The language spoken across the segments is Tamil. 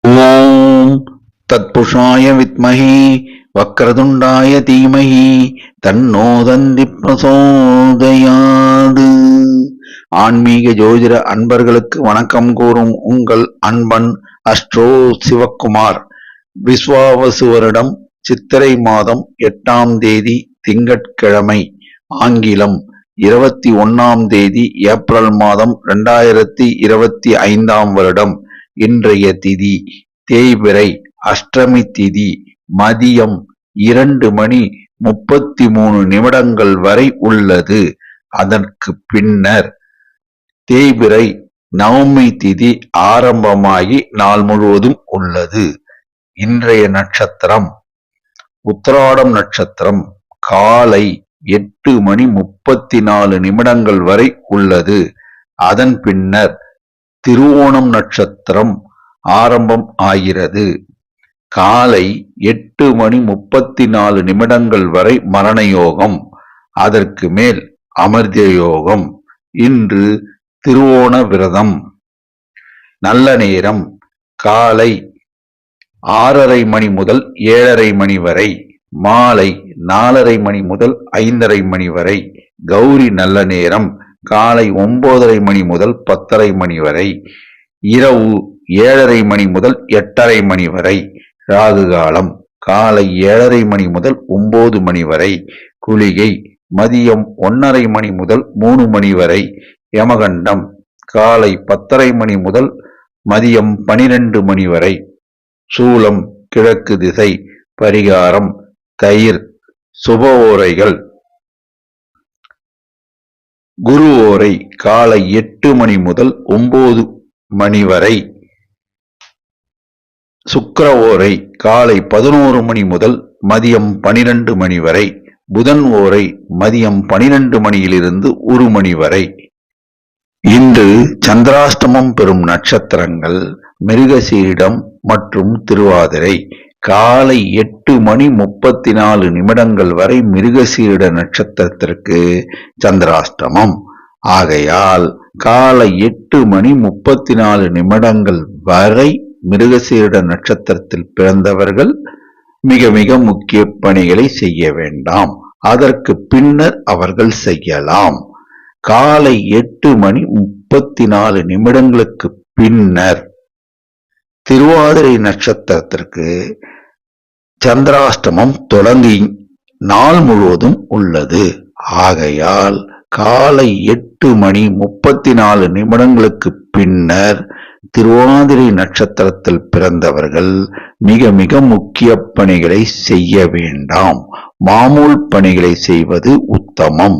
ஓம் தத்புருஷாய வித்மஹி வக்ரதுண்டாய தீமஹி தன்னோ தந்தி பிரசோதயாது. ஆன்மீக ஜோதிட அன்பர்களுக்கு வணக்கம் கூறும் உங்கள் அன்பன் அஸ்ட்ரோ சிவக்குமார். விஸ்வாவசு வருடம் சித்திரை மாதம் 8ஆம் தேதி திங்கட்கிழமை, ஆங்கிலம் 21ஆம் தேதி ஏப்ரல் மாதம் 2025ஆம் வருடம். இன்றைய திதி தேய்பிறை, அஷ்டமி திதி மதியம் 2:33 வரை உள்ளது. அதற்கு பின்னர் தேய்பிறை நவமி திதி ஆரம்பமாகி நாள் முழுவதும் உள்ளது. இன்றைய நட்சத்திரம் உத்திராடம் நட்சத்திரம் காலை 8:34 வரை உள்ளது. அதன் பின்னர் திருவோணம் நட்சத்திரம் ஆரம்பம் ஆகிறது. காலை 8:34 வரை மரண யோகம், அதற்கு மேல் அமிர்த யோகம். இன்று திருவோண விரதம். நல்ல நேரம் காலை 6:30 முதல் 7:30 வரை, மாலை 4:30 முதல் 5:30 வரை. கௌரி நல்ல நேரம் காலை 9:30 முதல் 10:30 வரை, இரவு 7:30 முதல் 8:30 வரை. ராகு காலம் காலை 7:30 முதல் 9 வரை. குளிகை மதியம் 1:30 முதல் 3 வரை. யமகண்டம் காலை 10:30 முதல் மதியம் 12 வரை. சூலம் கிழக்கு திசை. பரிகாரம் தயிர். சுப ஓரைகள் குரு ஓரை காலை 8 முதல் 9 வரை. சுக்கிர ஓரை காலை 11 முதல் மதியம் 12 வரை. புதன் ஓரை மதியம் 12 1 வரை. இன்று சந்திராஷ்டமம் பெறும் நட்சத்திரங்கள் மிருகசீரிடம் மற்றும் திருவாதிரை. காலை 8:34 வரை மிருகசீரிட நட்சத்திரத்திற்கு சந்திராஷ்டமம். ஆகையால் காலை 8:34 வரை மிருகசீரிட நட்சத்திரத்தில் பிறந்தவர்கள் மிக மிக முக்கிய பணிகளை செய்ய வேண்டாம். அதற்கு பின்னர் அவர்கள் செய்யலாம். காலை 8:34 பின்னர் திருவாதிரை நட்சத்திரத்திற்கு சந்திராஷ்டமம் தொடங்கி நாள் முழுவதும் உள்ளது. ஆகையால் காலை 8:34 பின்னர் திருவாதிரை நட்சத்திரத்தில் பிறந்தவர்கள் மிக மிக முக்கிய பணிகளை செய்ய வேண்டாம். மாமூல் பணிகளை செய்வது உத்தமம்.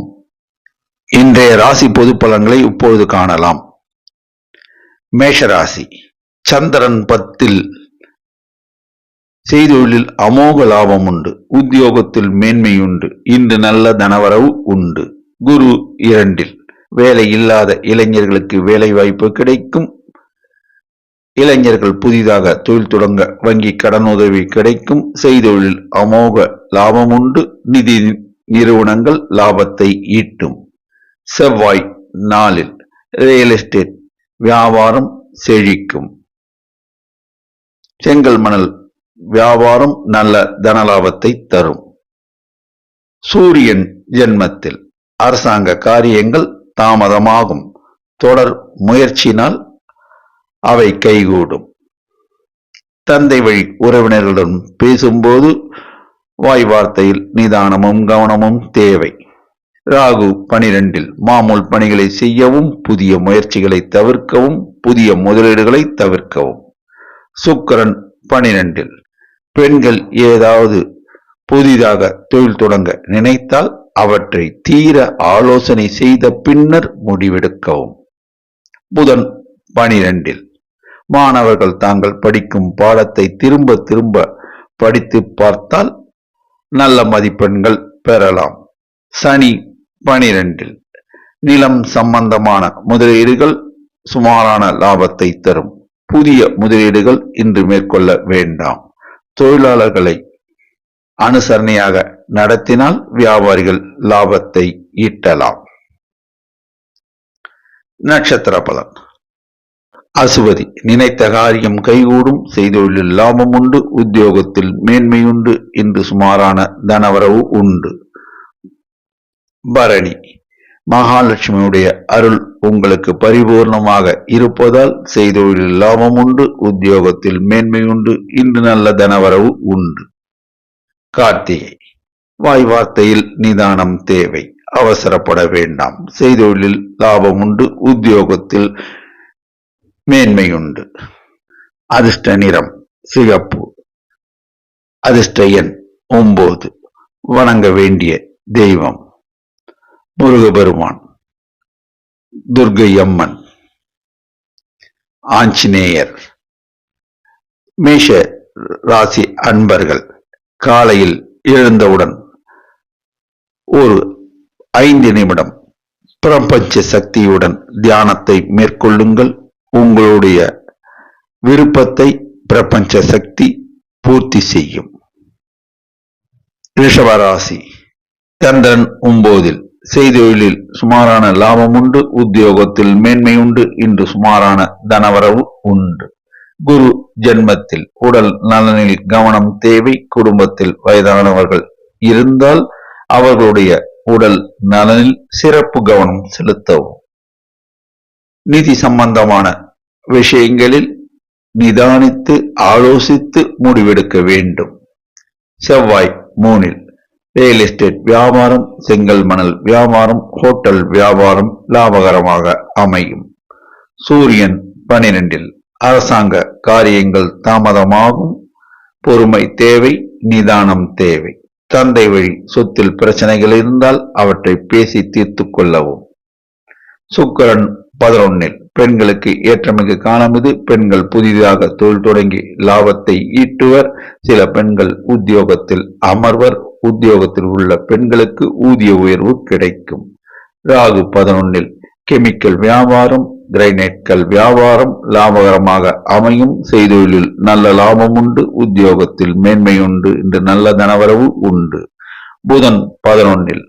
இன்றைய ராசி பொது பலன்களை இப்பொழுது காணலாம். மேஷராசி. சந்திரன் 10. செய்தொழிலில் அமோக லாபம் உண்டு. உத்தியோகத்தில் மேன்மையுண்டு. இன்று நல்ல தனவரவு உண்டு. குரு 2. வேலை இல்லாத இளைஞர்களுக்கு வேலை வாய்ப்பு கிடைக்கும். இளைஞர்கள் புதிதாக தொழில் தொடங்க வங்கி கடனுதவி கிடைக்கும். செய்தொழிலில் அமோக லாபம் உண்டு. நிதி நிறுவனங்கள் லாபத்தை ஈட்டும். செவ்வாய் 4. ரியல் எஸ்டேட் வியாபாரம் செழிக்கும். செங்கல் மணல் வியாபாரம் நல்ல தனலாபத்தை தரும். சூரியன் ஜென்மத்தில் அரசாங்க காரியங்கள் தாமதமாகும். தொடர் முயற்சியினால் அவை கைகூடும். தந்தை வழி உறவினர்களுடன் பேசும்போது வாய் வார்த்தையில் நிதானமும் கவனமும் தேவை. ராகு 12. மாமூல் பணிகளை செய்யவும், புதிய முயற்சிகளை தவிர்க்கவும், புதிய முதலீடுகளை தவிர்க்கவும். சுக்கிரன் 12. பெண்கள் ஏதாவது புதிதாக தொழில் தொடங்க நினைத்தால் அவற்றை தீர ஆலோசனை செய்த பின்னர் முடிவெடுக்கவும். புதன் 12. மாணவர்கள் தாங்கள் படிக்கும் பாடத்தை திரும்ப திரும்ப படித்து பார்த்தால் நல்ல மதிப்பெண்கள் பெறலாம். சனி 12. நிலம் சம்பந்தமான முதலீடுகள் சுமாரான லாபத்தை தரும். புதிய முதலீடுகள் இன்று மேற்கொள்ள வேண்டாம். தொழிலாளர்களை அனுசரணையாக நடத்தினால் வியாபாரிகள் லாபத்தை ஈட்டலாம். நட்சத்திர பலன். அசுவதி நினைத்த காரியம் கைகூடும், செய்தொழிலில் லாபம் உண்டு, உத்தியோகத்தில் மேன்மையுண்டு, இன்று சுமாரான தனவரவு உண்டு. பரணி மகாலட்சுமியுடைய அருள் உங்களுக்கு பரிபூர்ணமாக இருப்பதால் செய்தொழிலில் லாபம் உண்டு, உத்தியோகத்தில் மேன்மையுண்டு, இன்று நல்ல தனவரவு உண்டு. கார்த்திகை வாய் வார்த்தையில் நிதானம் தேவை, அவசரப்பட வேண்டாம், செய்தொழிலில் லாபம் உண்டு, உத்தியோகத்தில் மேன்மையுண்டு. அதிர்ஷ்ட நிறம் சிகப்பு, அதிர்ஷ்ட எண் 9, வணங்க வேண்டிய தெய்வம் முருகபெருமான், துர்க்கை அம்மன், ஆஞ்சநேயர். மேஷ ராசி அன்பர்கள் காலையில் எழுந்தவுடன் ஒரு 5 நிமிடம் பிரபஞ்ச சக்தியுடன் தியானத்தை மேற்கொள்ளுங்கள். உங்களுடைய விருப்பத்தை பிரபஞ்ச சக்தி பூர்த்தி செய்யும். ரிஷபராசி சந்திரன் 9, செய்தொழிலில் சுமாரான லாபம் உண்டு, உத்தியோகத்தில் மேன்மை உண்டு, இன்று சுமாரான தனவரவு உண்டு. குரு ஜென்மத்தில் உடல் நலனில் கவனம் தேவை. குடும்பத்தில் வயதானவர்கள் இருந்தால் அவர்களுடைய உடல் நலனில் சிறப்பு கவனம் செலுத்தவும். நிதி சம்பந்தமான விஷயங்களில் நிதானித்து ஆலோசித்து முடிவெடுக்க வேண்டும். செவ்வாய் 3, ரியல் எஸ்டேட் வியாபாரம், செங்கல் மணல் வியாபாரம், ஹோட்டல் வியாபாரம் லாபகரமாக அமையும். சூரியன் 12, அரசாங்க காரியங்கள் தாமதமாகும், பொறுமை தேவை, நிதானம் தேவை. தந்தை வழி சொத்தில் பிரச்சனைகள் இருந்தால் அவற்றை பேசி தீர்த்து கொள்ளவும். சுக்கிரன் 11, பெண்களுக்கு ஏற்றமிகு காலம் இது. பெண்கள் புதிதாக தொழில் தொடங்கி லாபத்தை ஈட்டுவர். சில பெண்கள் உத்தியோகத்தில் அமர்வர். உத்தியோகத்தில் உள்ள பெண்களுக்கு ஊதிய உயர்வு கிடைக்கும். ராகு 11, கெமிக்கல் வியாபாரம், கிரைனைட்கள் வியாபாரம் லாபகரமாக அமையும். செய்தொழிலில் நல்ல லாபம் உண்டு, உத்தியோகத்தில் மேன்மை உண்டு, இன்று நல்ல தனவரவு உண்டு. புதன் 11,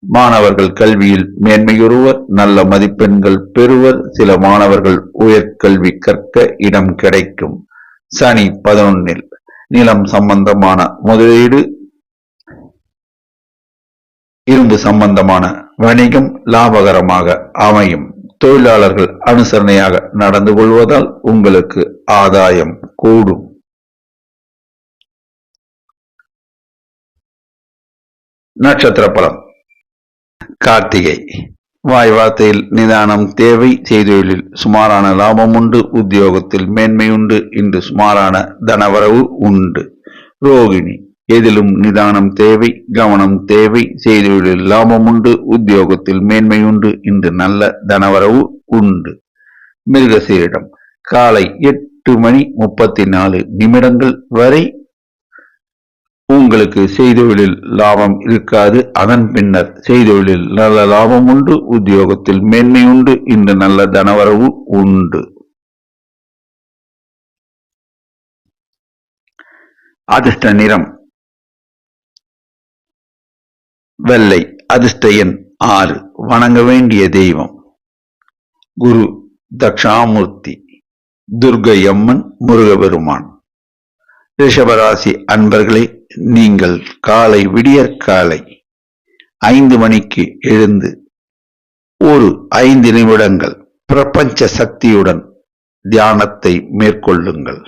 மாணவர்கள் கல்வியில் மேன்மையுறுவர், நல்ல மதிப்பெண்கள் பெறுவர். சில மாணவர்கள் உயர்கல்வி கற்க இடம் கிடைக்கும். சனி 11, நிலம் சம்பந்தமான முதலீடு, இரும்பு சம்பந்தமான வணிகம் லாபகரமாக அமையும். தொழிலாளர்கள் அனுசரணையாக நடந்து கொள்வதால் உங்களுக்கு ஆதாயம் கூடும். நட்சத்திர பலம். கார்த்திகை வாய் வார்த்தையில் நிதானம் தேவை. செய்தொழிலில் சுமாரான லாபம் உண்டு, உத்தியோகத்தில் மேன்மை உண்டு, இன்று சுமாரான தனவரவு உண்டு. ரோகிணி எதிலும் நிதானம் தேவை, கவனம் தேவை. செய்தொழிலில் லாபம் உண்டு, உத்தியோகத்தில் மேன்மை உண்டு, இன்று நல்ல தனவரவு உண்டு. மிருகசீரிடம் காலை 8:34 வரை உங்களுக்கு செய்தொழிலில் லாபம் இருக்காது. அதன் பின்னர் செய்தொழிலில் நல்ல லாபம் உண்டு, உத்தியோகத்தில் மேன்மை உண்டு, இன்று நல்ல தனவரவு உண்டு. அதிர்ஷ்ட நிறம் வெள்ளை, அதிர்ஷ்ட எண் 6, வணங்க வேண்டிய தெய்வம் குரு தட்சாமூர்த்தி, துர்க்கை அம்மன், முருகபெருமான். ரிஷபராசி அன்பர்களே, நீங்கள் காலை விடியற்காலை 5 மணிக்கு எழுந்து ஒரு 5 நிமிடங்கள் பிரபஞ்ச சக்தியுடன் தியானத்தை மேற்கொள்ளுங்கள்.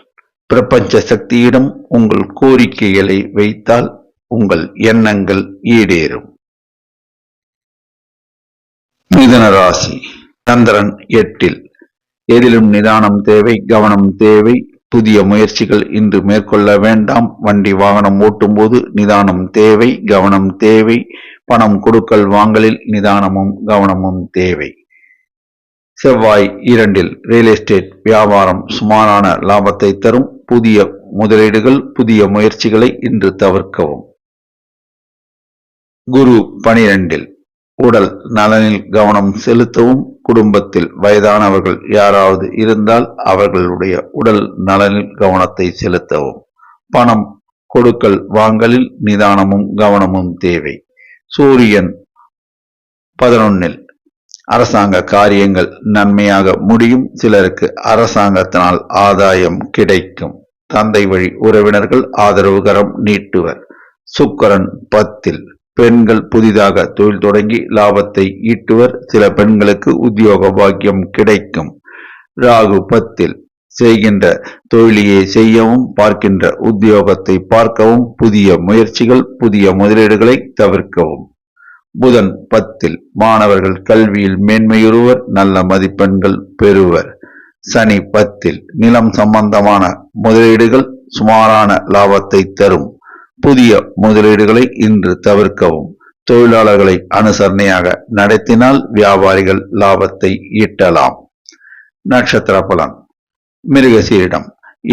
பிரபஞ்ச சக்தியிடம் உங்கள் கோரிக்கைகளை வைத்தால் உங்கள் எண்ணங்கள் ஈடேறும். மிதுன ராசி சந்திரன் 8, எதிலும் நிதானம் தேவை, கவனம் தேவை. புதிய முயற்சிகள் இன்று மேற்கொள்ள வேண்டாம். வண்டி வாகனம் ஓட்டும் போது நிதானம் தேவை, கவனம் தேவை. பணம் கொடுக்கல் வாங்கலில் நிதானமும் கவனமும் தேவை. செவ்வாய் 2, ரியல் எஸ்டேட் வியாபாரம் சுமாரான லாபத்தை தரும். புதிய முதலீடுகள், புதிய முயற்சிகளை இன்று தவிர்க்கவும். குரு 12, உடல் நலனில் கவனம் செலுத்தவும். குடும்பத்தில் வயதானவர்கள் யாராவது இருந்தால் அவர்களுடைய உடல் நலனில் கவனத்தை செலுத்தவும். பணம் கொடுக்கல் வாங்கலில் நிதானமும் கவனமும் தேவை. சூரியன் 11, அரசாங்க காரியங்கள் நன்மையாக முடியும். சிலருக்கு அரசாங்கத்தினால் ஆதாயம் கிடைக்கும். தந்தை வழி உறவினர்கள் ஆதரவுகரம் நீட்டுவர். சுக்கிரன் 10. பெண்கள் புதிதாக தொழில் தொடங்கி லாபத்தை ஈட்டுவர். சில பெண்களுக்கு உத்தியோக பாக்கியம் கிடைக்கும். ராகு 10. செய்கின்ற தொழிலையே செய்யவும் பார்க்கின்ற உத்தியோகத்தை பார்க்கவும் புதிய முயற்சிகள் புதிய முதலீடுகளை தவிர்க்கவும். புதன் 10. மாணவர்கள் கல்வியில் மேன்மையுறுவர். நல்ல மதிப்பெண்கள் பெறுவர். சனி 10. நிலம் சம்பந்தமான முதலீடுகள் சுமாரான லாபத்தை தரும். புதிய முதலீடுகளை இன்று தவிர்க்கவும். தொழிலாளர்களை அனுசரணையாக நடத்தினால் வியாபாரிகள் லாபத்தை ஈட்டலாம். நட்சத்திர பலன். மிருகசீரிடம்.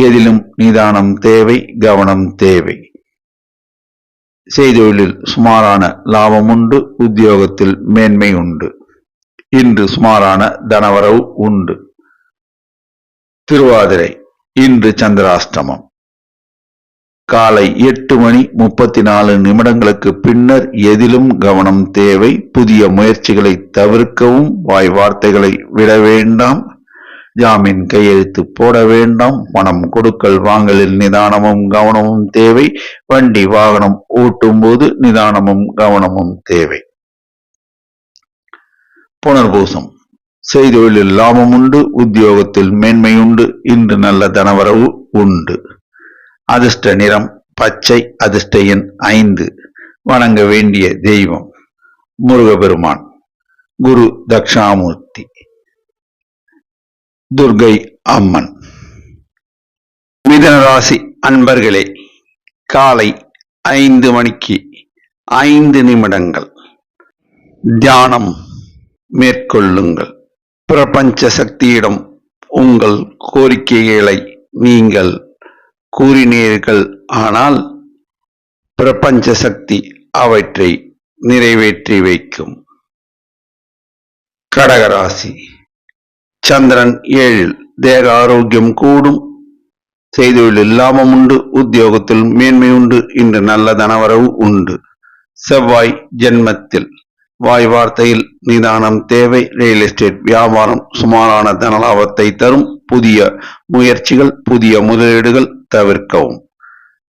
எதிலும் நிதானம் தேவை, கவனம் தேவை. செய்தொழிலில் சுமாரான லாபம் உண்டு. உத்தியோகத்தில் மேன்மை உண்டு. இன்று சுமாரான தனவரவு உண்டு. திருவாதிரை. இன்று சந்திராஷ்டமம். காலை 8:34 பின்னர் எதிலும் கவனம் தேவை. புதிய முயற்சிகளை தவிர்க்கவும். வாய் வார்த்தைகளை விட வேண்டாம். ஜாமீன் கையெழுத்து போட வேண்டாம். பணம் கொடுக்கல் வாங்கலில் நிதானமும் கவனமும் தேவை. வண்டி வாகனம் ஓட்டும் போது நிதானமும் கவனமும் தேவை. புனர்பூசம். செய்தொழிலில் லாபம் உண்டு. உத்தியோகத்தில் மேன்மை உண்டு. இன்று நல்ல தனவரவு உண்டு. அதிர்ஷ்ட நிறம் பச்சை. அதிர்ஷ்ட எண் 5. வணங்க வேண்டிய தெய்வம் முருகபெருமான். குரு தட்சிணாமூர்த்தி. துர்கை அம்மன். மிதுன ராசி அன்பர்களே, காலை 5:05 தியானம் மேற்கொள்ளுங்கள். பிரபஞ்ச சக்தியிடம் உங்கள் கோரிக்கைகளை நீங்கள் கூறினீர்கள். ஆனால் பிரபஞ்ச சக்தி அவற்றை நிறைவேற்றி வைக்கும். கடகராசி. சந்திரன் 7. தேக ஆரோக்கியம் கூடும். செய்தொழிலில் லாபம் உண்டு. உத்தியோகத்தில் மேன்மை உண்டு. இன்று நல்ல தனவரவு உண்டு. செவ்வாய் ஜென்மத்தில். வாய் வார்த்தையில் நிதானம் தேவை. ரியல் எஸ்டேட் வியாபாரம் சுமாரான தனலாபத்தை தரும். புதிய முயற்சிகள் புதிய முதலீடுகள் தவிர்க்கவும்.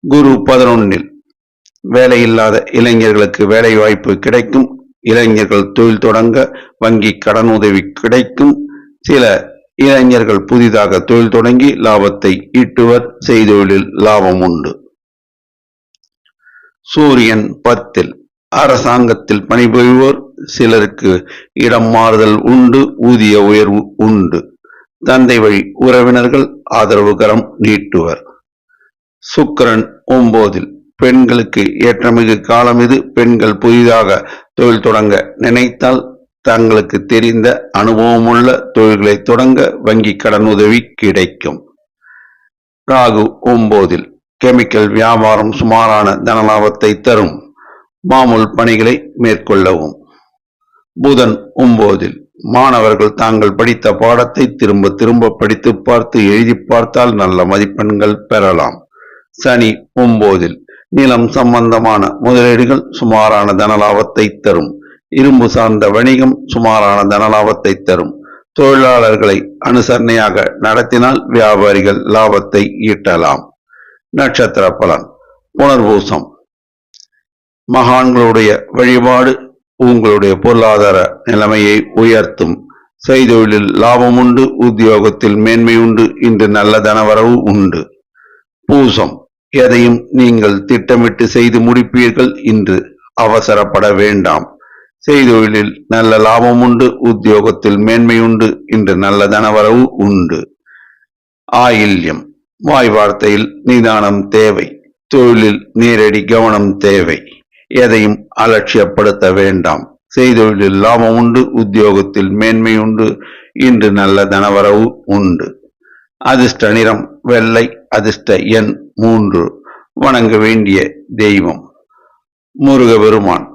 குரு 11. வேலையில்லாத இளைஞர்களுக்கு வேலை வாய்ப்பு கிடைக்கும். இளைஞர்கள் தொழில் தொடங்க வங்கி கடன் உதவி கிடைக்கும். சில இளைஞர்கள் புதிதாக தொழில் தொடங்கி லாபத்தை ஈட்டுவர். செய்தொழிலில் லாபம் உண்டு. சூரியன் 10. அரசாங்கத்தில் பணிபுரிவோர் சிலருக்கு இடம் மாறுதல் உண்டு. ஊதிய உயர்வு உண்டு. தந்தை வழி உறவினர்கள் ஆதரவுகரம் நீட்டுவர். சுக்கிரன் 9. பெண்களுக்கு ஏற்றமிகு காலம் இது. பெண்கள் புதிதாக தொழில் தொடங்க நினைத்தால் தங்களுக்கு தெரிந்த அனுபவமுள்ள தொழில்களை தொடங்க வங்கி கடன் உதவி கிடைக்கும். ராகு 9. கெமிக்கல் வியாபாரம் சுமாரான தனலாபத்தை தரும். மாமூல் பணிகளை மேற்கொள்ளவும். புதன் 9. மாணவர்கள் தாங்கள் படித்த பாடத்தை திரும்ப திரும்ப படித்து பார்த்து எழுதி பார்த்தால் நல்ல மதிப்பெண்கள் பெறலாம். சனி 9. நிலம் சம்பந்தமான முதலீடுகள் சுமாரான தனலாபத்தை தரும். இரும்பு சார்ந்த வணிகம் சுமாரான தனலாபத்தை தரும். தொழிலாளர்களை அனுசரணையாக நடத்தினால் வியாபாரிகள் லாபத்தை ஈட்டலாம். நட்சத்திர பலன். புனர்பூசம். மகான்களுடைய வழிபாடு உங்களுடைய பொருளாதார நிலைமையை உயர்த்தும். செய்தொழிலில் லாபம் உண்டு. உத்தியோகத்தில் மேன்மை உண்டு. இன்று நல்ல தனவரவு உண்டு. பூசம். எதையும் நீங்கள் திட்டமிட்டு செய்து முடிப்பீர்கள். இன்று அவசரப்பட வேண்டாம். செய்தொழிலில் நல்ல லாபம் உண்டு. உத்தியோகத்தில் மேன்மை உண்டு. இன்று நல்ல தனவரவு உண்டு. ஆயில்யம். வாய் வார்த்தையில் நிதானம் தேவை. தொழிலில் நேரடி கவனம் தேவை. எதையும் அலட்சியப்படுத்த வேண்டாம். செய்தொழிலில் லாபம் உண்டு. உத்தியோகத்தில் மேன்மை உண்டு. இன்று நல்ல தனவரவு உண்டு. அதிர்ஷ்ட நிறம் வெள்ளை. அதிர்ஷ்ட எண் 3. வணங்க வேண்டிய தெய்வம் முருகபெருமான்.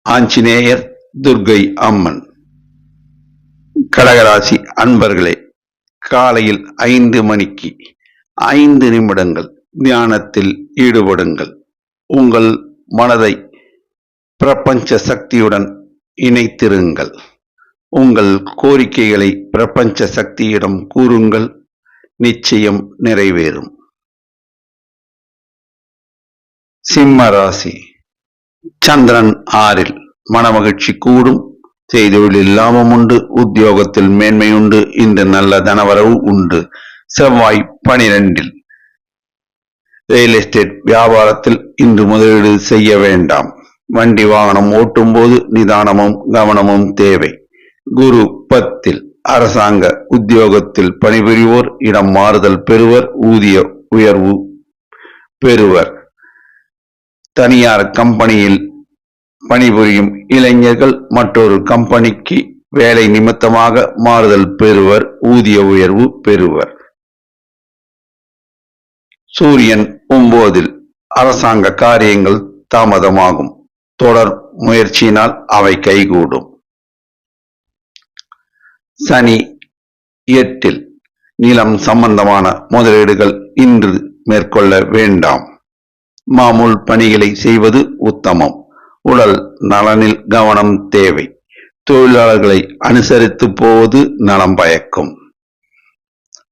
ஆஞ்சநேயர். துர்கை அம்மன். கடகராசி அன்பர்களே, காலையில் 5:05 தியானத்தில் ஈடுபடுங்கள். உங்கள் மனதை பிரபஞ்ச சக்தியுடன் இணைத்திருங்கள். உங்கள் கோரிக்கைகளை பிரபஞ்ச சக்தியிடம் கூறுங்கள், நிச்சயம் நிறைவேறும். சிம்ம ராசி. சந்திரன் 6ல் மனமகிழ்ச்சி கூடும், செய்தொழிலில் லாபம் உண்டு, உத்தியோகத்தில் மேன்மை உண்டு, இன்று நல்ல தனவரவு உண்டு. செவ்வாய் 12ல் ரியல் எஸ்டேட் வியாபாரத்தில் இன்று முதலீடு செய்ய வேண்டாம். வண்டி வாகனம் ஓட்டும் போது நிதானமும் கவனமும் தேவை. குரு 10ல் அரசாங்க உத்தியோகத்தில் பணிபுரிவோர் இடம் மாறுதல் பெறுவர், ஊதிய உயர்வு பெறுவர். தனியார் கம்பெனியில் பணிபுரியும் இளைஞர்கள் மற்றொரு கம்பெனிக்கு வேலை நிமித்தமாக மாறுதல் பெறுவர், ஊதிய உயர்வு பெறுவர். சூரியன் 9ல் அரசாங்க காரியங்கள் தாமதமாகும், தொடர் முயற்சியினால் அவை கைகூடும். சனி 8ல் நிலம் சம்பந்தமான முதலீடுகள் இன்று மேற்கொள்ள வேண்டாம். மாமூல் பணிகளை செய்வது உத்தமம். உடல் நலனில் கவனம் தேவை. தொழிலாளர்களை அனுசரித்து போவது நலம் பயக்கும்.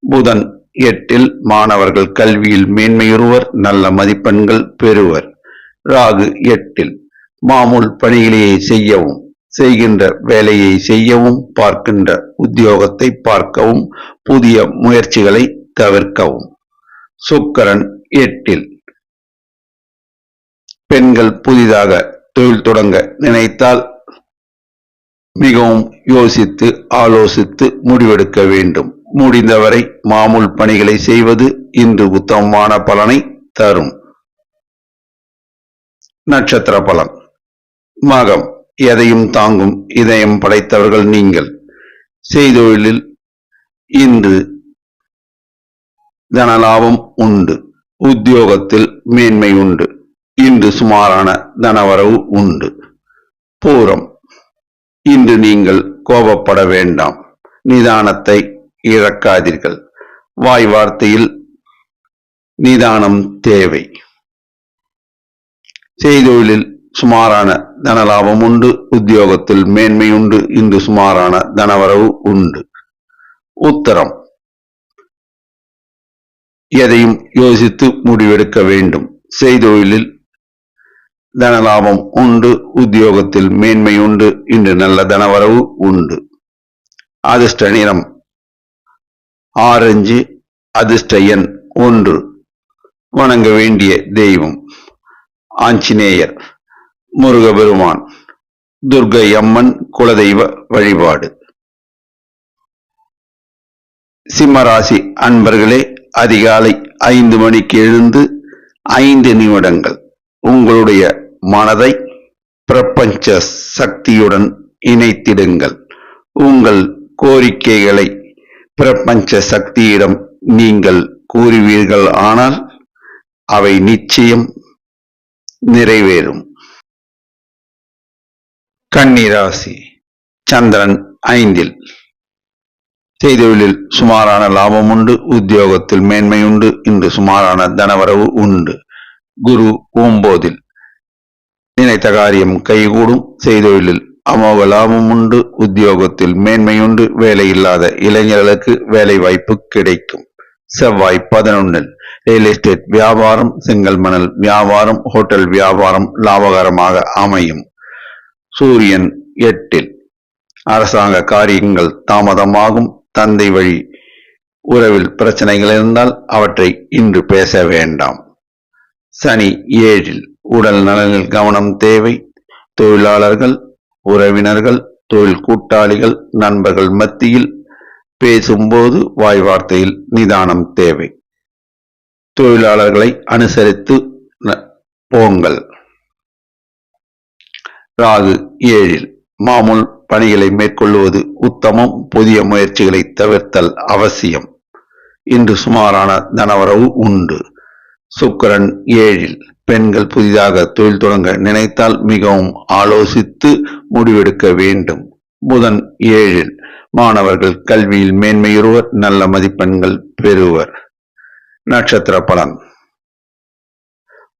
புதன் 8ல் மாணவர்கள் கல்வியில் மேன்மையுறுவர், நல்ல மதிப்பெண்கள் பெறுவர். ராகு 8ல் மாமூல் பணிகளையே செய்யவும், செய்கின்ற வேலையை செய்யவும், பார்க்கின்ற உத்தியோகத்தை பார்க்கவும், புதிய முயற்சிகளை தவிர்க்கவும். சுக்கிரன் 8ல் பெண்கள் புதிதாக தொழில் தொடங்க நினைத்தால் மிகவும் யோசித்து ஆலோசித்து முடிவெடுக்க வேண்டும். முடிந்தவரை மாமூல் பணிகளை செய்வது இன்று உத்தமமான பலனை தரும். நட்சத்திர பலன். மகம். எதையும் தாங்கும் இதயம் படைத்தவர்கள் நீங்கள். செய்தொழிலில் இன்று தனலாபம் உண்டு, உத்தியோகத்தில் மேன்மை உண்டு, இன்று சுமாரான தனவரவு உண்டு. பூரம். இன்று நீங்கள் கோபப்பட வேண்டாம், நிதானத்தை இழக்காதீர்கள். வாய் வார்த்தையில் நிதானம் தேவை. செய்தொழிலில் சுமாரான தனலாபம் உண்டு, உத்தியோகத்தில் மேன்மை உண்டு, இன்று சுமாரான தனவரவு உண்டு. உத்தரம். எதையும் யோசித்து முடிவெடுக்க வேண்டும். செய்தொழிலில் தனலாபம் உண்டு, உத்தியோகத்தில் மேன்மை உண்டு, இன்று நல்ல தனவரவு உண்டு. அதிர்ஷ்ட நிறம் ஆரஞ்சு, அதிர்ஷ்ட எண் 1. வணங்க வேண்டிய தெய்வம் ஆஞ்சநேயர், முருகபெருமான், துர்க்கை அம்மன் குலதெய்வ வழிபாடு. சிம்மராசி அன்பர்களே, அதிகாலை 5 மணிக்கு எழுந்து 5 நிமிடங்கள் உங்களுடைய மனதை பிரபஞ்ச சக்தியுடன் இணைத்திடுங்கள். உங்கள் கோரிக்கைகளை பிரபஞ்ச சக்தியிடம் நீங்கள் கூறுவீர்கள், ஆனால் அவை நிச்சயம் நிறைவேறும். கன்னிராசி. சந்திரன் 5ல் செய்தொழிலில் சுமாரான லாபம் உண்டு, உத்தியோகத்தில் மேன்மை உண்டு, இன்று சுமாரான தனவரவு உண்டு. குரு 9ல் நினைத்த காரியம் கைகூடும், செய்தொழிலில் அமோக லாபம் உண்டு, உத்தியோகத்தில் மேன்மை உண்டு, வேலை இல்லாத இளைஞர்களுக்கு வேலை வாய்ப்பு கிடைக்கும். செவ்வாய் 11ல் ரியல் எஸ்டேட் வியாபாரம், செங்கல் மணல் வியாபாரம், ஹோட்டல் வியாபாரம் லாபகரமாக அமையும். சூரியன் 8ல் அரசாங்க காரியங்கள் தாமதமாகும், தந்தை வழி உறவில் பிரச்சனைகள் இருந்தால் அவற்றை இன்று பேச வேண்டாம். சனி 7ல் உடல் நலனில் கவனம் தேவை. தொழிலாளர்கள், உறவினர்கள், தொழில் கூட்டாளிகள், நண்பர்கள் மத்தியில் பேசும்போது வாய் வார்த்தையில் நிதானம் தேவை. தொழிலாளர்களை அனுசரித்து போங்கள். ராகு 7ல் மாமூல் பணிகளை மேற்கொள்வது உத்தமம், புதிய முயற்சிகளை தவிர்த்தல் அவசியம். இன்று சுமாரான தனவரவு உண்டு. சுக்கிரன் 7ல் பெண்கள் புதிதாக தொழில் தொடங்க நினைத்தால் மிகவும் ஆலோசித்து முடிவெடுக்க வேண்டும். புதன் 7ல் மாணவர்கள் கல்வியில் மேன்மையுறுவர், நல்ல மதிப்பெண்கள் பெறுவர். நட்சத்திர பலன்.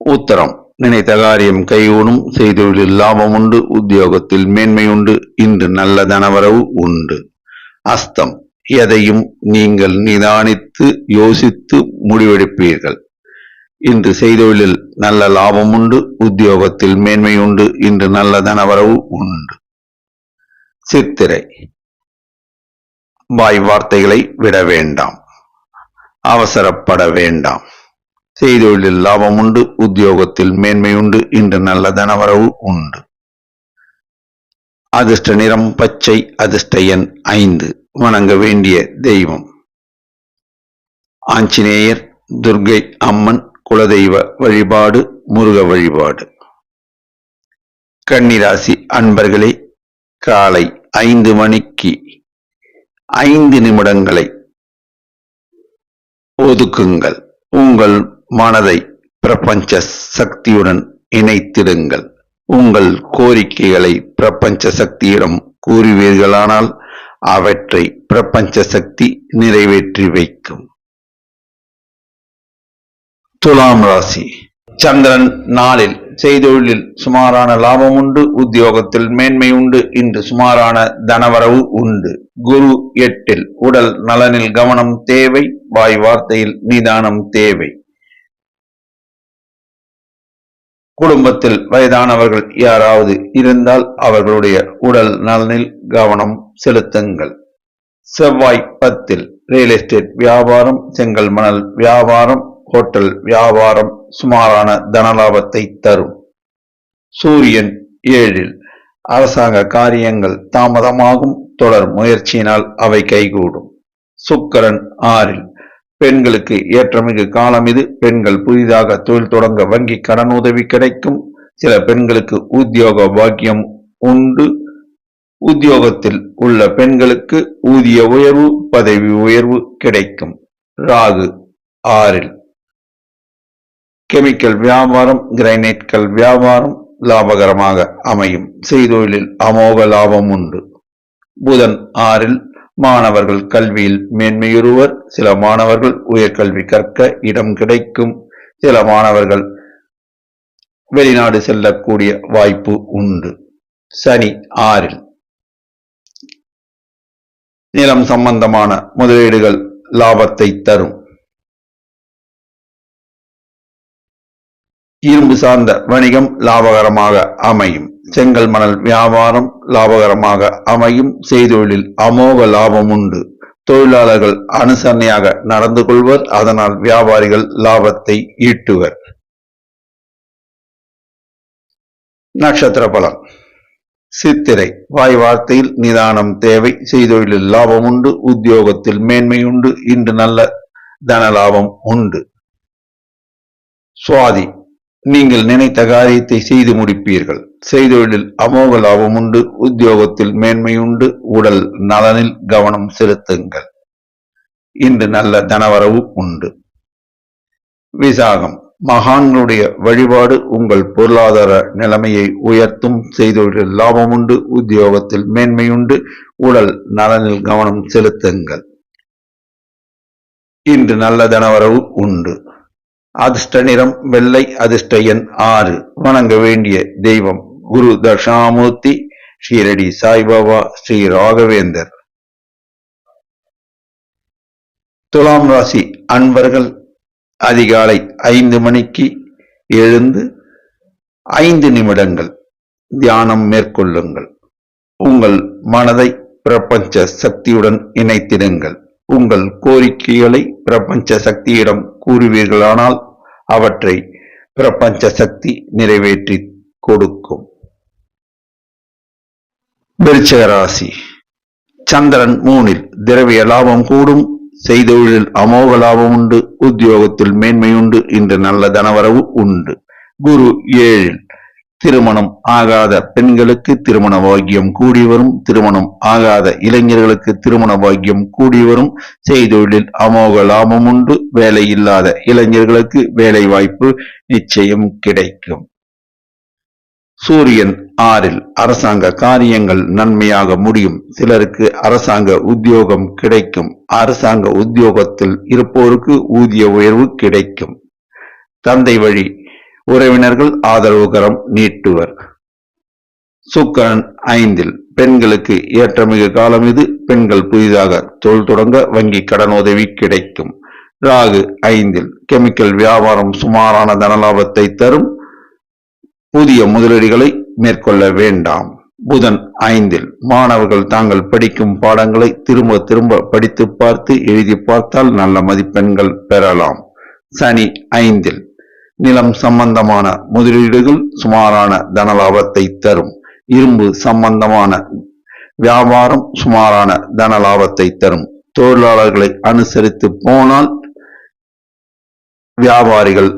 உத்தரம் நினைத்த காரியம் கைகூடும், செய்தொழிலில் லாபம் உண்டு, உத்தியோகத்தில் மேன்மை உண்டு, இன்று நல்ல தனவரவு உண்டு. அஸ்தம் எதையும் நீங்கள் நிதானித்து யோசித்து முடிவெடுப்பீர்கள். இன்று செய்தொழிலில் நல்ல லாபம் உண்டு, உத்தியோகத்தில் மேன்மை உண்டு, இன்று நல்ல தனவரவு உண்டு. சித்திரை வாய் வார்த்தைகளை விட வேண்டாம், அவசரப்பட வேண்டாம். செய்தொழிலில் லாபம் உண்டு, உத்தியோகத்தில் மேன்மை உண்டு, இன்று நல்ல தனவரவு உண்டு. அதிர்ஷ்ட நிறம் பச்சை, அதிர்ஷ்ட எண் 5. வணங்க வேண்டிய தெய்வம் ஆஞ்சநேயர், துர்க்கை அம்மன், குலதெய்வ வழிபாடு, முருக வழிபாடு. கன்னிராசி அன்பர்களே, காலை 5 மணிக்கு 5 நிமிடங்களை ஒதுக்குங்கள். உங்கள் மனதை பிரபஞ்ச சக்தியுடன் இணைத்திடுங்கள். உங்கள் கோரிக்கைகளை பிரபஞ்ச சக்தியிடம் கூறுவீர்களானால் அவற்றை பிரபஞ்ச சக்தி நிறைவேற்றி வைக்கும். துலாம் ராசி சந்திரன் நாளில் செய்தொழிலில் சுமாரான லாபம் உண்டு, உத்தியோகத்தில் மேன்மை உண்டு, இன்று சுமாரான தனவரவு உண்டு. குரு 8. உடல் நலனில் கவனம் தேவை, வாய் வார்த்தையில் நிதானம் தேவை. குடும்பத்தில் வயதானவர்கள் யாராவது இருந்தால் அவர்களுடைய உடல் நலனில் கவனம் செலுத்துங்கள். செவ்வாய் 10. ரியல் எஸ்டேட் வியாபாரம், செங்கல் மணல் வியாபாரம், ஹோட்டல் வியாபாரம் சுமாரான தனலாபத்தை தரும். சூரியன் 7. அரசாங்க காரியங்கள் தாமதமாகும், தொடர் முயற்சியினால் அவை கைகூடும். சுக்கிரன் 6. பெண்களுக்கு ஏற்றமிகு காலம் இது. பெண்கள் புதிதாக தொழில் தொடங்க வங்கி கடன் உதவி கிடைக்கும். சில பெண்களுக்கு உத்தியோக பாக்கியம் உண்டு. உத்தியோகத்தில் உள்ள பெண்களுக்கு ஊதிய உயர்வு, பதவி உயர்வு கிடைக்கும். ராகு 6. கெமிக்கல் வியாபாரம், கிரைனைட்கள் வியாபாரம் லாபகரமாக அமையும். செய்தொழிலில் அமோக லாபம் உண்டு. புதன் 6. மாணவர்கள் கல்வியில் மேன்மையுறுவர். சில மாணவர்கள் உயர்கல்வி கற்க இடம் கிடைக்கும். சில மாணவர்கள் வெளிநாடு செல்லக்கூடிய வாய்ப்பு உண்டு. சனி 6. நிலம் சம்பந்தமான முதலீடுகள் லாபத்தை தரும். இரும்பு சார்ந்த வணிகம் லாபகரமாக அமையும். செங்கல் மணல் வியாபாரம் லாபகரமாக அமையும். செய்தொழிலில் அமோக லாபம் உண்டு. தொழிலாளர்கள் அனுசரணையாக நடந்து கொள்வர். அதனால் வியாபாரிகள் லாபத்தை ஈட்டுவர். நட்சத்திர பலன். சித்திரை வாய் வார்த்தையில் நிதானம் தேவை. செய்தொழிலில் லாபம் உண்டு, உத்தியோகத்தில் மேன்மை உண்டு, இன்று நல்ல தன லாபம் உண்டு. சுவாதி நீங்கள் நினைத்த காரியத்தை செய்து முடிப்பீர்கள். செய்தொழிலில் அமோக லாபம் உண்டு, உத்தியோகத்தில் மேன்மை உண்டு, உடல் நலனில் கவனம் செலுத்துங்கள். இன்று நல்ல தனவரவு உண்டு. விசாகம் மகான்களுடைய வழிபாடு உங்கள் பொருளாதார நிலைமையை உயர்த்தும். செய்தொழிலில் லாபம் உண்டு, உத்தியோகத்தில் மேன்மை உண்டு, உடல் நலனில் கவனம் செலுத்துங்கள். இன்று நல்ல தனவரவு உண்டு. அதிர்ஷ்ட நிறம் வெள்ளை, அதிர்ஷ்ட எண் 6. வணங்க வேண்டிய தெய்வம் குரு தட்சிணாமூர்த்தி, ஸ்ரீரடி சாய்பாபா, ஸ்ரீ ராகவேந்தர். துலாம் ராசி அன்பர்கள் அதிகாலை 5 மணிக்கு எழுந்து 5 நிமிடங்கள் தியானம் மேற்கொள்ளுங்கள். உங்கள் மனதை பிரபஞ்ச சக்தியுடன் இணைத்திடுங்கள். உங்கள் கோரிக்கைகளை பிரபஞ்ச சக்தியிடம் கூறுவீர்களானால் அவற்றை பிரபஞ்ச சக்தி நிறைவேற்றி கொடுக்கும். விருச்சிக ராசி சந்திரன் 3. திரவிய லாபம் கூடும். செய்தொழிலில் அமோக லாபம் உண்டு, உத்தியோகத்தில் மேன்மை உண்டு, இன்று நல்ல தனவரவு உண்டு. குரு 7. திருமணம் ஆகாத பெண்களுக்கு திருமண பாக்கியம் கூடி வரும். திருமணம் ஆகாத இளைஞர்களுக்கு திருமண பாக்கியம் கூடி வரும். செய்தொழிலில் அமோக லாபம் உண்டு. வேலை இல்லாத இளைஞர்களுக்கு வேலை வாய்ப்பு நிச்சயம் கிடைக்கும். சூரியன் 6. அரசாங்க காரியங்கள் நன்மையாக முடியும். சிலருக்கு அரசாங்க உத்தியோகம் கிடைக்கும். அரசாங்க உத்தியோகத்தில் இருப்போருக்கு ஊதிய உயர்வு கிடைக்கும். தந்தை வழி உறவினர்கள் ஆதரவுகரம் நீட்டுவர். சுக்கிரன் 5 பெண்களுக்கு ஏற்றமிகு காலம் இது. பெண்கள் புதிதாக தொழில் தொடங்க வங்கி கடன் உதவி கிடைக்கும். ராகு 5 கெமிக்கல் வியாபாரம் சுமாரான தனலாபத்தை தரும். புதிய முதலீடுகளை மேற்கொள்ள வேண்டாம். புதன் 5 மாணவர்கள் தாங்கள் படிக்கும் பாடங்களை திரும்ப திரும்ப படித்து பார்த்து எழுதி பார்த்தால் நல்ல மதிப்பெண்கள் பெறலாம். சனி 5 நிலம் சம்பந்தமான முதலீடுகள் சுமாரான தனலாபத்தை தரும். இரும்பு சம்பந்தமான வியாபாரம் சுமாரான தனலாபத்தை தரும். தொழிலாளர்களை அனுசரித்து போனால் வியாபாரிகள்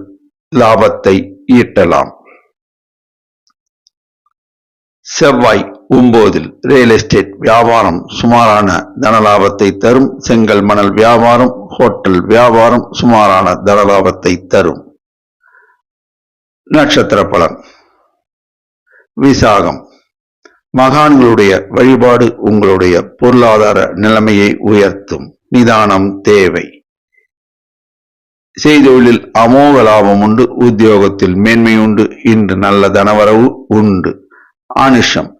லாபத்தை ஈட்டலாம். செவ்வாய் 9 ரியல் எஸ்டேட் வியாபாரம் சுமாரான தனலாபத்தை தரும். செங்கல் மணல் வியாபாரம் ஹோட்டல் வியாபாரம் சுமாரான தனலாபத்தை தரும். நட்சத்திர பலன். விசாகம் மகான்களுடைய வழிபாடு உங்களுடைய பொருளாதார நிலைமையை உயர்த்தும். நிதானம் தேவை. செய்தொழிலில் அமோக லாபம் உண்டு. உத்தியோகத்தில் மேன்மை உண்டு. இன்று நல்ல தனவரவு உண்டு. அனுஷம்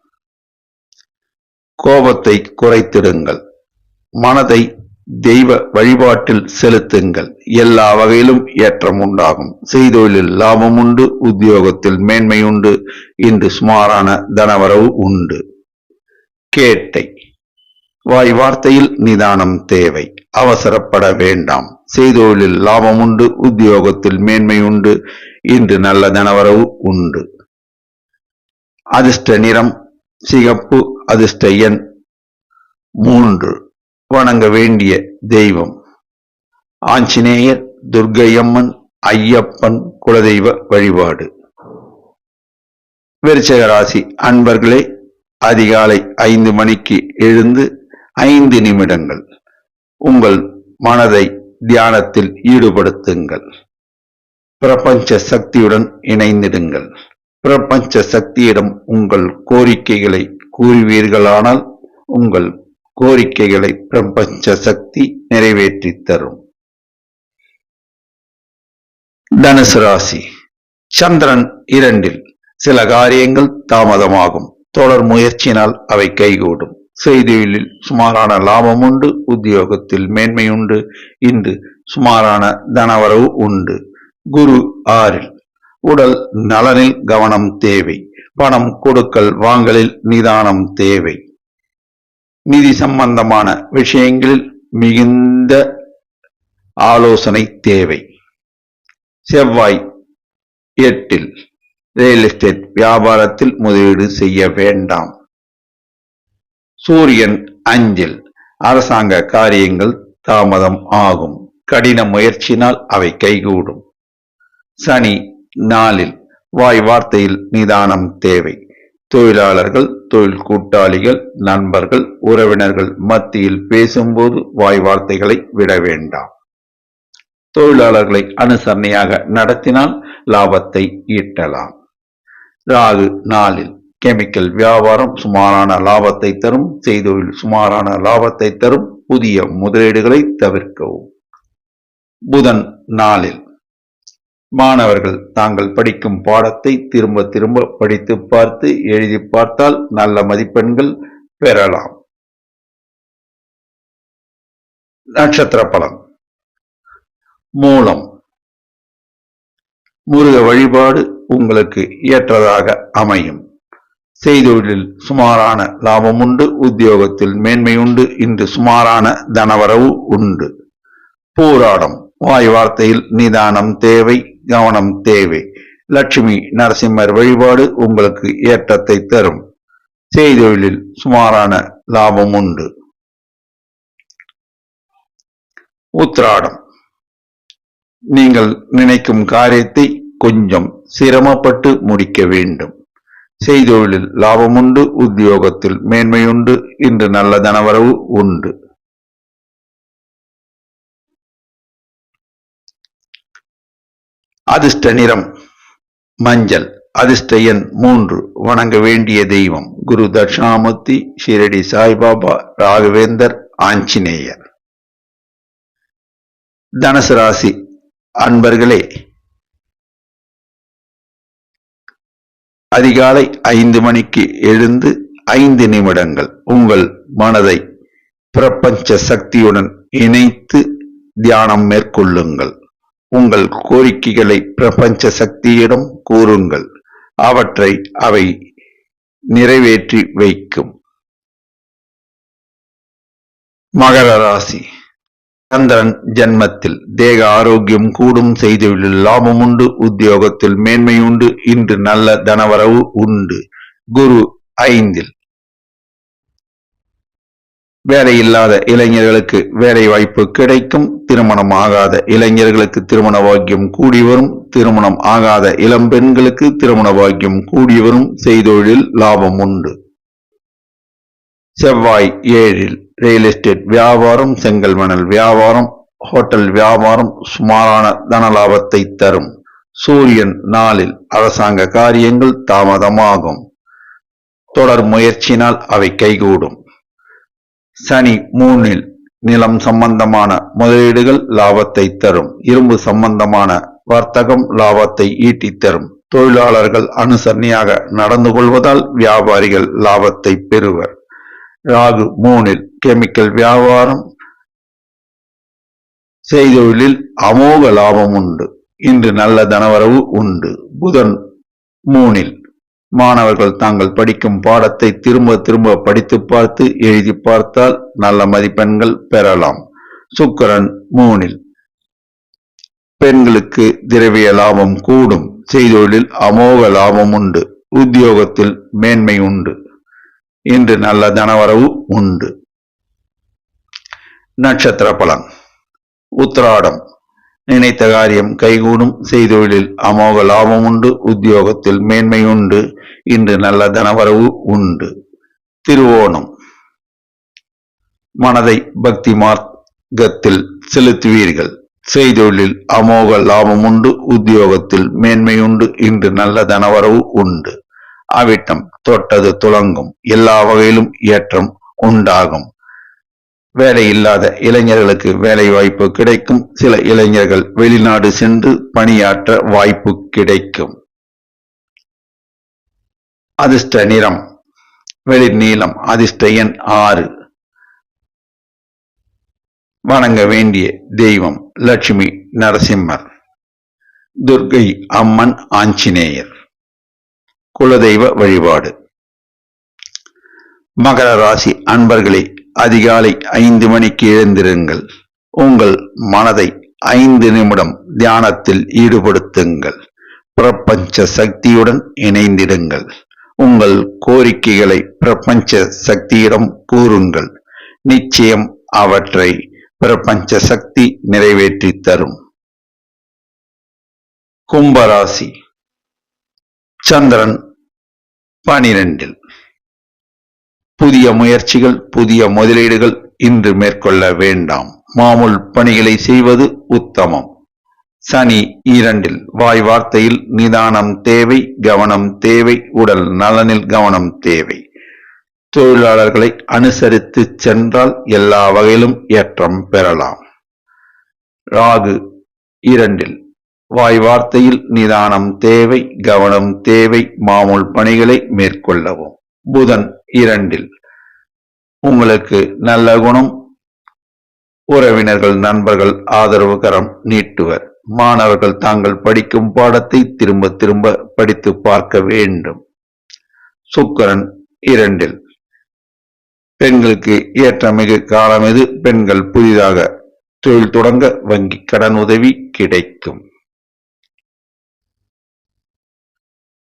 கோபத்தை குறைத்திடுங்கள். மனதை தெய்வ வழிபாட்டில் செலுத்துங்கள். எல்லா வகையிலும் ஏற்றம் உண்டாகும். செய்தொழிலில் லாபம் உண்டு. உத்தியோகத்தில் மேன்மை உண்டு. இன்று சுமாரான தனவரவு உண்டு. கேட்டை வாய் வார்த்தையில் நிதானம் தேவை. அவசரப்பட வேண்டாம். செய்தொழிலில் லாபம் உண்டு. உத்தியோகத்தில் மேன்மை உண்டு. இன்று நல்ல தனவரவு உண்டு. அதிர்ஷ்ட நிறம் சிகப்பு. அதிர்ஷ்ட எண் 3. வணங்க வேண்டிய தெய்வம் ஆஞ்சநேயர், துர்க்கையம்மன், ஐயப்பன் குலதெய்வ வழிபாடு. விருச்சிக ராசி அன்பர்களே, அதிகாலை 5 மணிக்கு எழுந்து 5 நிமிடங்கள் உங்கள் மனதை தியானத்தில் ஈடுபடுத்துங்கள். பிரபஞ்ச சக்தியுடன் இணைந்திடுங்கள். பிரபஞ்ச சக்தியிடம் உங்கள் கோரிக்கைகளை கூறுவீர்களானால் உங்கள் கோரிக்கைகளை பிரபஞ்ச சக்தி நிறைவேற்றி தரும். தனுசு ராசி சந்திரன் 2 சில காரியங்கள் தாமதமாகும். தொடர் முயற்சியினால் அவை கைகூடும். செய்தொழிலில் சுமாரான லாபம் உண்டு. உத்தியோகத்தில் மேன்மை உண்டு. இன்று சுமாரான தனவரவு உண்டு. குரு 6 உடல் நலனில் கவனம் தேவை. பணம் கொடுக்கல் வாங்கலில் நிதானம் தேவை. நிதி சம்பந்தமான விஷயங்களில் மிகுந்த ஆலோசனை தேவை. செவ்வாய் 8 ரியல் எஸ்டேட் வியாபாரத்தில் முதலீடு செய்ய வேண்டாம். சூரியன் 5 அரசாங்க காரியங்கள் தாமதம் ஆகும். கடின முயற்சினால் அவை கைகூடும். சனி 4 வாய் வார்த்தையில் நிதானம் தேவை. தொழிலாளர்கள், தொழில் கூட்டாளிகள், நண்பர்கள், உறவினர்கள் மத்தியில் பேசும்போது வாய் வார்த்தைகளை விட வேண்டாம். தொழிலாளர்களை அனுசரணையாக நடத்தினால் லாபத்தை ஈட்டலாம். ராகு 4 கெமிக்கல் வியாபாரம் சுமாரான லாபத்தை தரும். செய்தொழில் சுமாரான லாபத்தை தரும். புதிய முதலீடுகளை தவிர்க்கவும். புதன் 4 மாணவர்கள் தாங்கள் படிக்கும் பாடத்தை திரும்ப திரும்ப படித்து பார்த்து எழுதி பார்த்தால் நல்ல மதிப்பெண்கள் பெறலாம். நட்சத்திர பலன். மூலம் முருக வழிபாடு உங்களுக்கு ஏற்றதாக அமையும். செய்தொழிலில் சுமாரான லாபம் உண்டு. உத்தியோகத்தில் மேன்மை உண்டு. இன்று சுமாரான தனவரவு உண்டு. போராடம் வாய் வார்த்தையில் நிதானம் தேவை. கவனம் தேவை. லட்சுமி நரசிம்மர் வழிபாடு உங்களுக்கு ஏற்றத்தை தரும். செய்தொழிலில் சுமாரான லாபம் உண்டு. உத்திராடம் நீங்கள் நினைக்கும் காரியத்தை கொஞ்சம் சிரமப்பட்டு முடிக்க வேண்டும். செய்தொழிலில் லாபம் உண்டு. உத்தியோகத்தில் மேன்மை உண்டு. இன்று நல்ல தனவரவு உண்டு. அதிர்ஷ்ட நிறம் மஞ்சள். அதிர்ஷ்ட எண் 3. வணங்க வேண்டிய தெய்வம் குரு தட்சிணாமூர்த்தி, ஷிரடி சாய்பாபா, ராகவேந்தர், ஆஞ்சநேயர். தனுசு ராசி அன்பர்களே, அதிகாலை 5 மணிக்கு எழுந்து 5 நிமிடங்கள் உங்கள் மனதை பிரபஞ்ச சக்தியுடன் இணைத்து தியானம் மேற்கொள்ளுங்கள். உங்கள் கோரிக்கைகளை பிரபஞ்ச சக்தியிடம் கூறுங்கள். அவற்றை அவை நிறைவேற்றி வைக்கும். மகர ராசி. சந்திரன் ஜென்மத்தில் தேக ஆரோக்கியம் கூடும், செய்தொழிலில் லாபம் உண்டு, உத்தியோகத்தில் மேன்மை உண்டு, இன்று நல்ல தனவரவு உண்டு. குரு 5. வேலையில்லாத இளைஞர்களுக்கு வேலை வாய்ப்பு கிடைக்கும். திருமணம் ஆகாத இளைஞர்களுக்கு திருமண பாக்கியம் கூடி வரும். திருமணம் ஆகாத இளம் பெண்களுக்கு திருமண பாக்கியம் கூடி வரும். செய்தொழிலில் லாபம் உண்டு. செவ்வாய் 7. ரியல் எஸ்டேட் வியாபாரம், செங்கல் மணல் வியாபாரம், ஹோட்டல் வியாபாரம் சுமாரான தன லாபத்தை தரும். சூரியன் 4. அரசாங்க காரியங்கள் தாமதமாகும். தொடர் முயற்சியினால் அவை கைகூடும். சனி 3. நிலம் சம்பந்தமான முதலீடுகள் லாபத்தை தரும். இரும்பு சம்பந்தமான வர்த்தகம் லாபத்தை ஈட்டித் தரும். தொழிலாளர்கள் அனுசரணையாக நடந்து கொள்வதால் வியாபாரிகள் லாபத்தை பெறுவர். ராகு 3. கெமிக்கல் வியாபாரம், செய்தொழிலில் அமோக லாபம் உண்டு. இன்று நல்ல தனவரவு உண்டு. புதன் 3. மாணவர்கள் தாங்கள் படிக்கும் பாடத்தை திரும்ப திரும்ப படித்து பார்த்து எழுதி பார்த்தால் நல்ல மதிப்பெண்கள் பெறலாம். சுக்கிரன் 3. பெண்களுக்கு திரவிய லாபம் கூடும். செய்தொழிலில் அமோக லாபம் உண்டு. உத்தியோகத்தில் மேன்மை உண்டு. இன்று நல்ல தனவரவு உண்டு. நட்சத்திர பலன். உத்திராடம். நினைத்த காரியம் கைகூடும். செய்தொழிலில் அமோக லாபம் உண்டு. உத்தியோகத்தில் மேன்மை உண்டு. இன்று நல்ல தனவரவு உண்டு. திருவோணம். மனதை பக்தி மார்க்கத்தில் செலுத்துவீர்கள். செய்தொழிலில் அமோக லாபம் உண்டு. உத்தியோகத்தில் மேன்மை உண்டு. இன்று நல்ல தனவரவு உண்டு. அவிட்டம். தொட்டது துலங்கும். எல்லா வகையிலும் ஏற்றம் உண்டாகும். வேலை இல்லாத இளைஞர்களுக்கு வேலை வாய்ப்பு கிடைக்கும். சில இளைஞர்கள் வெளிநாடு சென்று பணியாற்ற வாய்ப்பு கிடைக்கும். அதிர்ஷ்ட நிறம் வெளிர் நீலம். அதிர்ஷ்ட எண் 6. வணங்க வேண்டிய தெய்வம் லட்சுமி நரசிம்மர், துர்க்கை அம்மன், ஆஞ்சநேயர். குலதெய்வ வழிபாடு. மகர ராசி அன்பர்களே, அதிகாலை 5 மணிக்கு எழுந்திருங்கள். உங்கள் மனதை 5 நிமிடம் தியானத்தில் ஈடுபடுத்துங்கள். பிரபஞ்ச சக்தியுடன் இணைந்திடுங்கள். உங்கள் கோரிக்கைகளை பிரபஞ்ச சக்தியிடம் கூறுங்கள். நிச்சயம் அவற்றை பிரபஞ்ச சக்தி நிறைவேற்றி தரும். கும்பராசி. சந்திரன் 12. புதிய முயற்சிகள், புதிய முதலீடுகள் இன்று மேற்கொள்ள வேண்டாம். மாமூல் பணிகளை செய்வது உத்தமம். சனி 2. வாய் வார்த்தையில் நிதானம் தேவை, கவனம் தேவை. உடல் நலனில் கவனம் தேவை. தொழிலாளர்களை அனுசரித்து சென்றால் எல்லா வகையிலும் ஏற்றம் பெறலாம். ராகு 2. வாய் வார்த்தையில் நிதானம் தேவை, கவனம் தேவை. மாமூல் பணிகளை மேற்கொள்ளவும். புதன் 2. உங்களுக்கு நல்ல குணம். உறவினர்கள், நண்பர்கள் ஆதரவு கரம் நீட்டுவர். மாணவர்கள் தாங்கள் படிக்கும் பாடத்தை திரும்ப திரும்ப படித்து பார்க்க வேண்டும். சுக்கிரன் 2. பெண்களுக்கு ஏற்றமிகு காலம் இது. பெண்கள் புதிதாக தொழில் தொடங்க வங்கி கடன் உதவி கிடைக்கும்.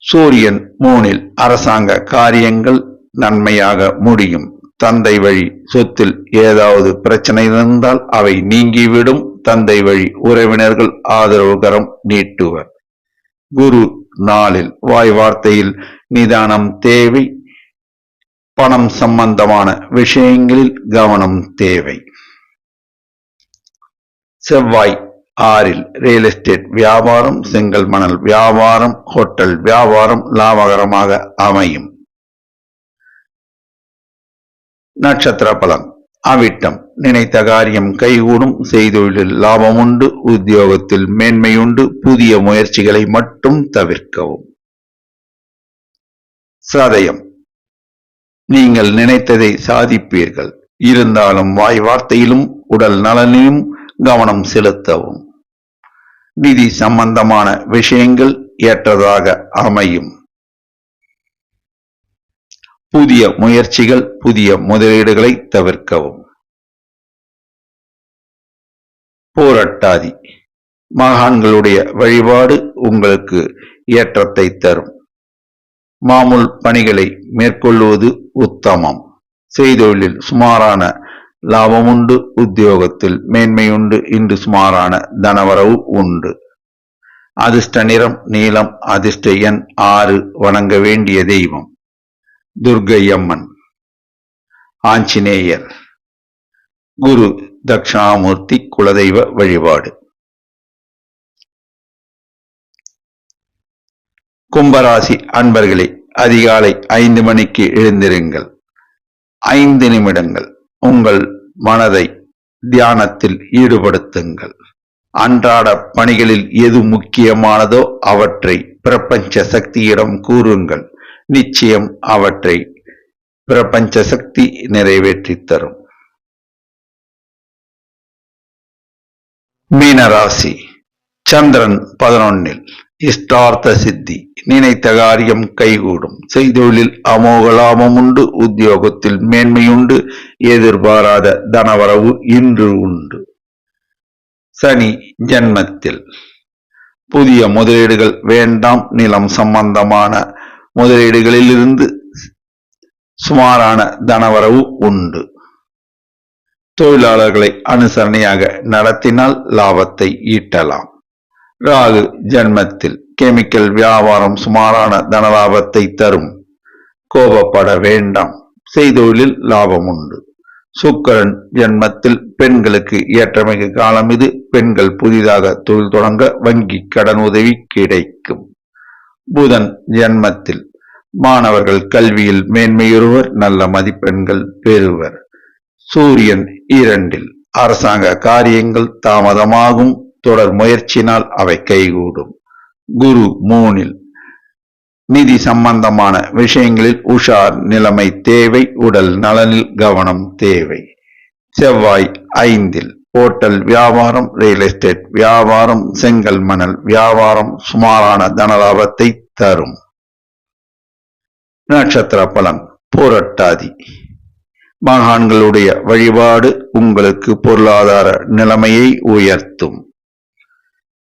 சூரியன் 3. அரசாங்க காரியங்கள் நன்மையாக முடியும். தந்தை வழி சொத்தில் ஏதாவது பிரச்சனை இருந்தால் அவை நீங்கிவிடும். தந்தை வழி உறவினர்கள் ஆதரவு கரம் நீட்டுவர். குரு 4. வாய் வார்த்தையில் நிதானம் தேவை. பணம் சம்பந்தமான விஷயங்களில் கவனம் தேவை. செவ்வாய் 6. ரியல் எஸ்டேட் வியாபாரம், செங்கல் மணல் வியாபாரம், ஹோட்டல் வியாபாரம் லாபகரமாக அமையும். நட்சத்திர பலன். அவிட்டம். நினைத்த காரியம் கைகூடும். செய்தொழிலில் லாபம் உண்டு. உத்தியோகத்தில் மேன்மை உண்டு. புதிய முயற்சிகளை மட்டும் தவிர்க்கவும். சதயம், நீங்கள் நினைத்ததை சாதிப்பீர்கள். இருந்தாலும் வாய் வார்த்தையிலும் உடல் நலனிலும் கவனம் செலுத்தவும். நிதி சம்பந்தமான விஷயங்கள் ஏற்றதாக அமையும். புதிய முயற்சிகள், புதிய முதலீடுகளை தவிர்க்கவும். பூரட்டாதி, மகான்களுடைய வழிபாடு உங்களுக்கு ஏற்றத்தை தரும். மாமூல் பணிகளை மேற்கொள்வது உத்தமம். செய்தொழிலில் சுமாரான லாபம் உண்டு. உத்தியோகத்தில் மேன்மையுண்டு. இன்று சுமாரான தனவரவு உண்டு. அதிர்ஷ்ட நிறம் நீலம். அதிர்ஷ்ட எண் 6. வணங்க வேண்டிய தெய்வம் துர்க்கை அம்மன், ஆஞ்சநேயர், குரு தட்சிணாமூர்த்தி குலதெய்வ வழிபாடு. கும்பராசி அன்பர்களே, அதிகாலை 5 மணிக்கு எழுந்திருங்கள். 5 நிமிடங்கள் உங்கள் மனதை தியானத்தில் ஈடுபடுத்துங்கள். அன்றாட பணிகளில் எது முக்கியமானதோ அவற்றை பிரபஞ்ச சக்தியிடம் கூறுங்கள். நிச்சயம் அவற்றை பிரபஞ்ச சக்தி நிறைவேற்றித் தரும். மீனராசி, சந்திரன் 11. இஷ்டார்த்த சித்தி, நினைத்த காரியம் கைகூடும். செய்தொழிலில் அமோக லாபம் உண்டு. உத்தியோகத்தில் மேன்மையுண்டு. எதிர்பாராத தனவரவு இன்று உண்டு. சனி ஜன்மத்தில், புதிய முதலீடுகள் வேண்டாம். நிலம் சம்பந்தமான முதலீடுகளிலிருந்து சுமாரான தனவரவு உண்டு. தொழிலாளர்களை அனுசரணையாக நடத்தினால் லாபத்தை ஈட்டலாம். ராகு ஜன்மத்தில், கெமிக்கல் வியாபாரம் சுமாரான தனலாபத்தை தரும். கோபப்பட வேண்டாம். செய்தொழிலில் லாபம் உண்டு. சுக்கிரன் ஜன்மத்தில், பெண்களுக்கு ஏற்றமிகு காலம் இது. பெண்கள் புதிதாக தொழில் தொடங்க வங்கி கடன் உதவி கிடைக்கும். புதன் ஜன்மத்தில், மாணவர்கள் கல்வியில் மேன்மையுறுவர். நல்ல மதிப்பெண்கள் பெறுவர். சூரியன் 2. அரசாங்க காரியங்கள் தாமதமாகும். தொடர் முயற்சினால் அவை கைகூடும். குரு 3. நிதி சம்பந்தமான விஷயங்களில் உஷார் நிலைமை தேவை. உடல் நலனில் கவனம் தேவை. செவ்வாய் 5. ஹோட்டல் வியாபாரம், ரியல் எஸ்டேட் வியாபாரம், செங்கல் மணல் வியாபாரம் சுமாரான தனலாபத்தை தரும். நட்சத்திர பலன். பூரட்டாதி, மகான்களுடைய வழிபாடு உங்களுக்கு பொருளாதார நிலைமையை உயர்த்தும்.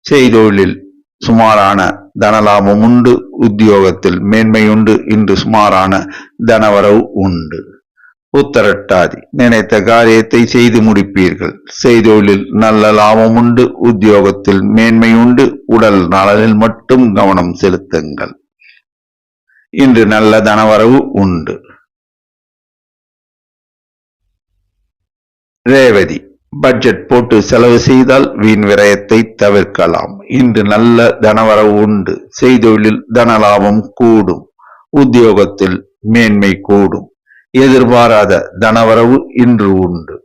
செய்தொழிலில் சுமாரான தனலாபம் உண்டு. உத்தியோகத்தில் மேன்மையுண்டு. இன்று சுமாரான தனவரவு உண்டு. உத்தரட்டாதி, நினைத்த காரியத்தை செய்து முடிப்பீர்கள். செய்தொழிலில் நல்ல லாபம் உண்டு. உத்தியோகத்தில் மேன்மையுண்டு. உடல் நலனில் மட்டும் கவனம் செலுத்துங்கள். இன்று நல்ல தனவரவு உண்டு. ரேவதி, பட்ஜெட் போட்டு செலவு செய்தால் வீண் விரயத்தை தவிர்க்கலாம். இன்று நல்ல தனவரவு உண்டு. செய்தொழிலில் தனலாபம் கூடும். உத்தியோகத்தில் மேன்மை கூடும். எதிர்பாராத தனவரவு இன்று உண்டு.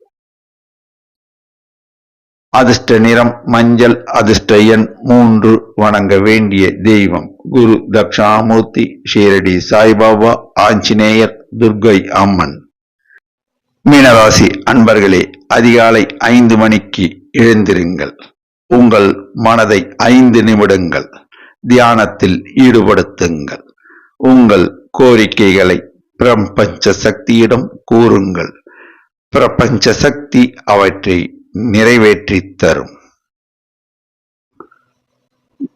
அதிர்ஷ்ட நிறம் மஞ்சள். அதிர்ஷ்ட எண் 3. வணங்க வேண்டிய தெய்வம் குரு தட்சிணாமூர்த்தி, ஷீரடி சாய்பாபா, ஆஞ்சநேயர், துர்க்கை அம்மன். மீனராசி அன்பர்களே, அதிகாலை 5 மணிக்கு எழுந்திருங்கள். உங்கள் மனதை 5 நிமிடங்கள் தியானத்தில் ஈடுபடுத்துங்கள். உங்கள் கோரிக்கைகளை பிரபஞ்ச சக்தியிடம் கூறுங்கள். பிரபஞ்ச சக்தி அவற்றை நிறைவேற்றித் தரும்.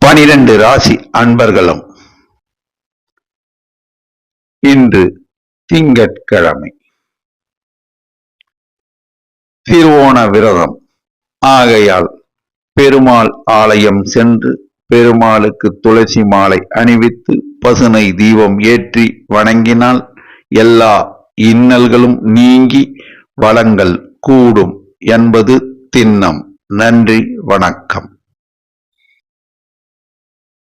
12 ராசி அன்பர்களும் இன்று திங்கட்கிழமை, திருவோண விரதம் ஆகையால் பெருமாள் ஆலயம் சென்று பெருமாளுக்கு துளசி மாலை அணிவித்து பசுனை தீபம் ஏற்றி வணங்கினால் எல்லா இன்னல்களும் நீங்கி வளங்கள் கூடும் என்பது திண்ணம். நன்றி, வணக்கம்.